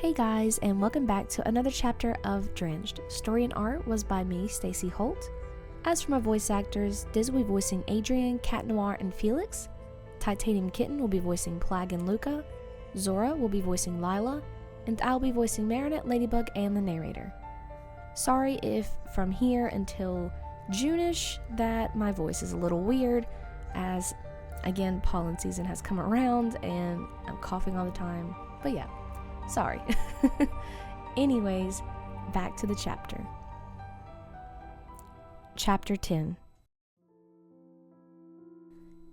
Hey guys, and welcome back to another chapter of Drenched. Story and art was by me, Stacey Holt. As for my voice actors, Diz will be voicing Adrien, Cat Noir, and Felix. TitaniumKitten will be voicing Plagg and Luka. Zora will be voicing Lila. And I'll be voicing Marinette, Ladybug, and the narrator. Sorry if from here until June-ish that my voice is a little weird, as again, pollen season has come around and I'm coughing all the time. But yeah. Sorry. Anyways, back to the chapter. Chapter 10.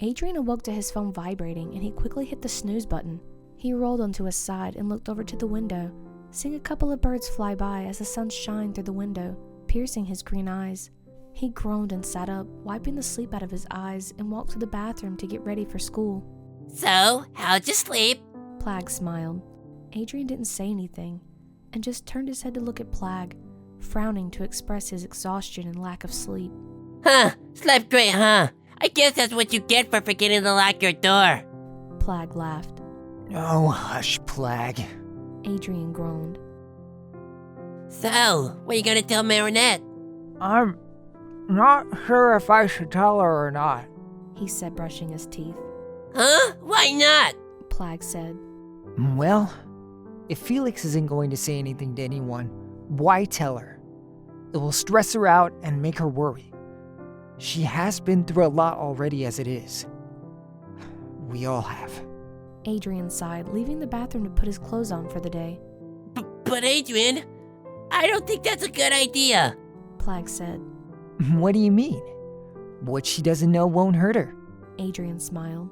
Adrien awoke to his phone vibrating and he quickly hit the snooze button. He rolled onto his side and looked over to the window, seeing a couple of birds fly by as the sun shined through the window, piercing his green eyes. He groaned and sat up, wiping the sleep out of his eyes, and walked to the bathroom to get ready for school. So, how'd you sleep? Plagg smiled. Adrien didn't say anything, and just turned his head to look at Plagg, frowning to express his exhaustion and lack of sleep. Huh, slept great, huh? I guess that's what you get for forgetting to lock your door. Plagg laughed. Oh, hush, Plagg. Adrien groaned. So, what are you gonna tell Marinette? I'm not sure if I should tell her or not. He said, brushing his teeth. Huh? Why not? Plagg said. Well, if Felix isn't going to say anything to anyone, why tell her? It will stress her out and make her worry. She has been through a lot already as it is. We all have. Adrien sighed, leaving the bathroom to put his clothes on for the day. But Adrien, I don't think that's a good idea. Plagg said. What do you mean? What she doesn't know won't hurt her. Adrien smiled.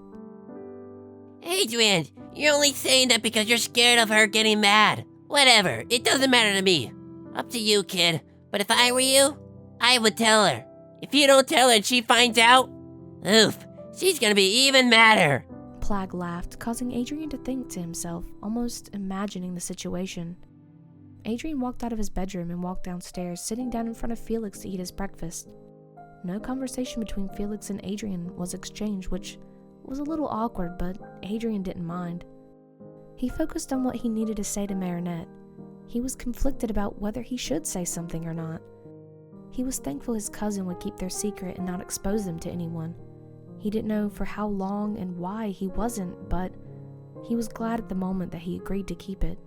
Adrien, you're only saying that because you're scared of her getting mad. Whatever, it doesn't matter to me. Up to you, kid. But if I were you, I would tell her. If you don't tell her and she finds out, oof, she's gonna be even madder. Plagg laughed, causing Adrien to think to himself, almost imagining the situation. Adrien walked out of his bedroom and walked downstairs, sitting down in front of Felix to eat his breakfast. No conversation between Felix and Adrien was exchanged, which was a little awkward, but Adrien didn't mind. He focused on what he needed to say to Marinette. He was conflicted about whether he should say something or not. He was thankful his cousin would keep their secret and not expose them to anyone. He didn't know for how long and why he wasn't, but he was glad at the moment that he agreed to keep it.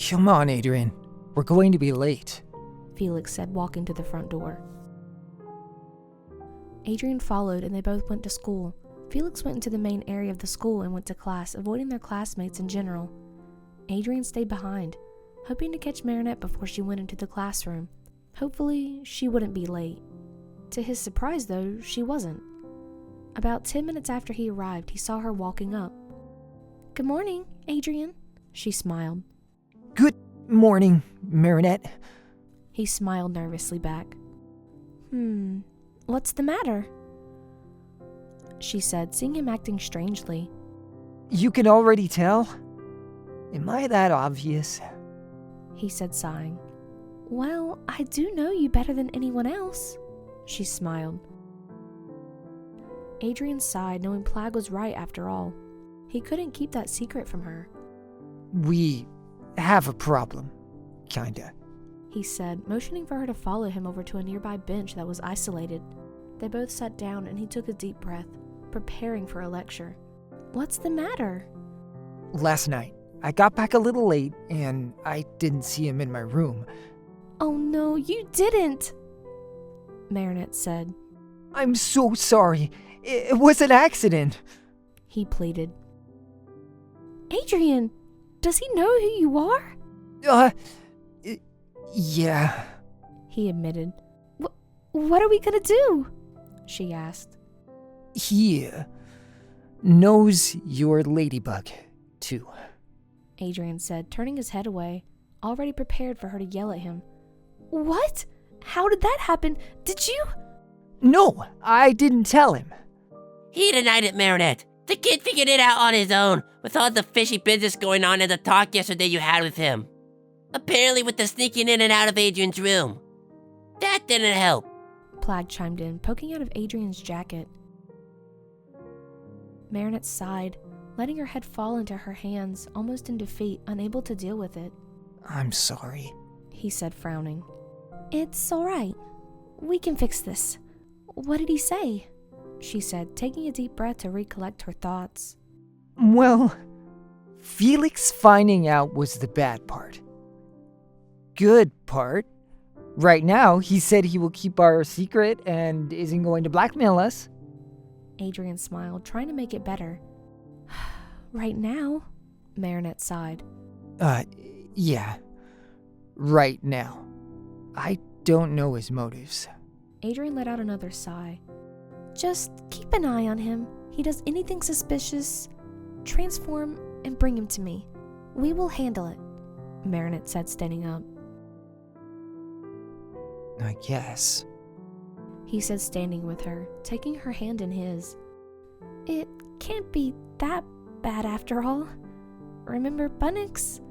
Come on, Adrien. We're going to be late. Felix said, walking to the front door. Adrien followed and they both went to school. Felix went into the main area of the school and went to class, avoiding their classmates in general. Adrien stayed behind, hoping to catch Marinette before she went into the classroom. Hopefully, she wouldn't be late. To his surprise, though, she wasn't. About 10 minutes after he arrived, he saw her walking up. "Good morning, Adrien," she smiled. Good morning, Marinette. He smiled nervously back. What's the matter?" she said, seeing him acting strangely. You can already tell? Am I that obvious? He said, sighing. "Well, I do know you better than anyone else," she smiled. Adrien sighed, knowing Plagg was right after all. He couldn't keep that secret from her. We have a problem, kinda. He said, motioning for her to follow him over to a nearby bench that was isolated. They both sat down and he took a deep breath, preparing for a lecture. "What's the matter?" Last night, I got back a little late and I didn't see him in my room. "Oh no, you didn't," Marinette said. I'm so sorry. It was an accident. He pleaded. "Adrien, does he know who you are?" Yeah. He admitted. What are we gonna do?" she asked. He knows you're Ladybug, too. Adrien said, turning his head away, already prepared for her to yell at him. "What? How did that happen? Did you?" No, I didn't tell him. He denied it, Marinette. The kid figured it out on his own, with all the fishy business going on in the talk yesterday you had with him. Apparently with the sneaking in and out of Adrien's room. That didn't help. Plagg chimed in, poking out of Adrien's jacket. Marinette sighed, letting her head fall into her hands, almost in defeat, unable to deal with it. I'm sorry, he said, frowning. It's alright. We can fix this. What did he say? She said, taking a deep breath to recollect her thoughts. Well, Felix finding out was the bad part. Good part. Right now, he said he will keep our secret and isn't going to blackmail us. Adrien smiled, trying to make it better. Right now? Marinette sighed. Yeah. Right now. I don't know his motives. Adrien let out another sigh. Just keep an eye on him. He does anything suspicious, transform and bring him to me. We will handle it, Marinette said, standing up. I guess, he said, standing with her, taking her hand in his. It can't be that bad after all. Remember Bunnix?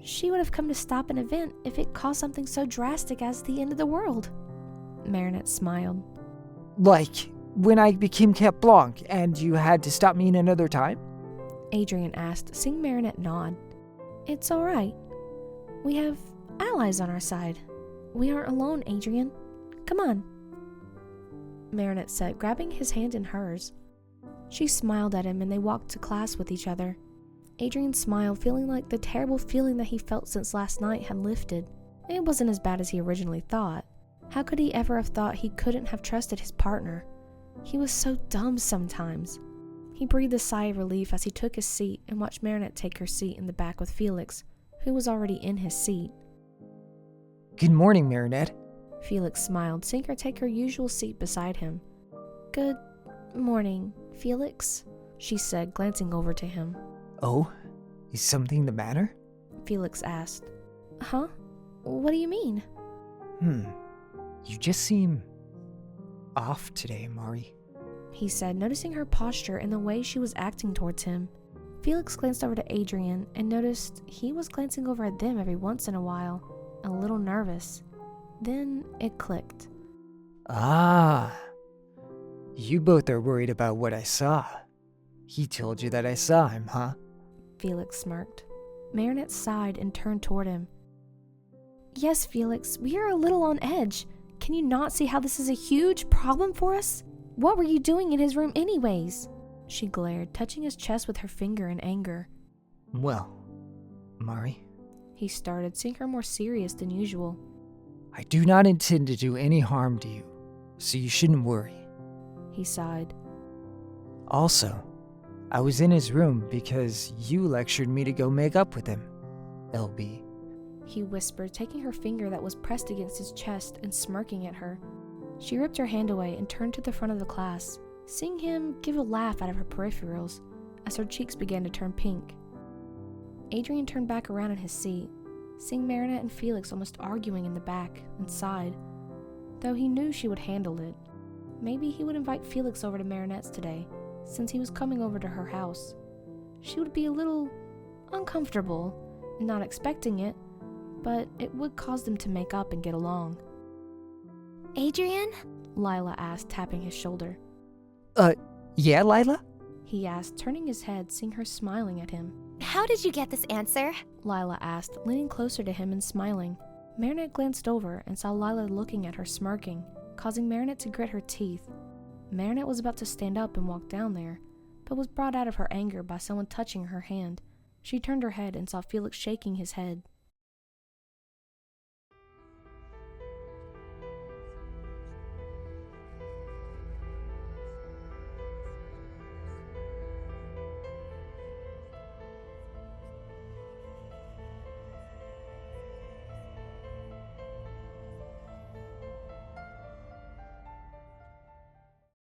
She would have come to stop an event if it caused something so drastic as the end of the world. Marinette smiled. Like when I became Cat Blanc and you had to stop me in another time? Adrien asked, seeing Marinette nod. It's alright. We have allies on our side. We aren't alone, Adrien. Come on. Marinette said, grabbing his hand in hers. She smiled at him and they walked to class with each other. Adrien smiled, feeling like the terrible feeling that he felt since last night had lifted. It wasn't as bad as he originally thought. How could he ever have thought he couldn't have trusted his partner? He was so dumb sometimes. He breathed a sigh of relief as he took his seat and watched Marinette take her seat in the back with Felix, who was already in his seat. Good morning, Marinette. Felix smiled, seeing her take her usual seat beside him. Good morning, Felix, she said, glancing over to him. Oh, is something the matter? Felix asked. Huh? What do you mean? You just seem off today, Mari, he said, noticing her posture and the way she was acting towards him. Felix glanced over to Adrien and noticed he was glancing over at them every once in a while, a little nervous. Then it clicked. Ah, you both are worried about what I saw. He told you that I saw him, huh? Felix smirked. Marinette sighed and turned toward him. Yes, Felix, we are a little on edge. Can you not see how this is a huge problem for us? What were you doing in his room anyways? She glared, touching his chest with her finger in anger. Well, Mari, he started, seeing her more serious than usual. I do not intend to do any harm to you, so you shouldn't worry. He sighed. Also, I was in his room because you lectured me to go make up with him, LB. He whispered, taking her finger that was pressed against his chest and smirking at her. She ripped her hand away and turned to the front of the class, seeing him give a laugh out of her peripherals as her cheeks began to turn pink. Adrien turned back around in his seat, seeing Marinette and Felix almost arguing in the back, and sighed, though he knew she would handle it. Maybe he would invite Felix over to Marinette's today, since he was coming over to her house. She would be a little uncomfortable, not expecting it, but it would cause them to make up and get along. Adrien? Lila asked, tapping his shoulder. Yeah, Lila? He asked, turning his head, seeing her smiling at him. How did you get this answer? Lila asked, leaning closer to him and smiling. Marinette glanced over and saw Lila looking at her smirking, causing Marinette to grit her teeth. Marinette was about to stand up and walk down there, but was brought out of her anger by someone touching her hand. She turned her head and saw Felix shaking his head.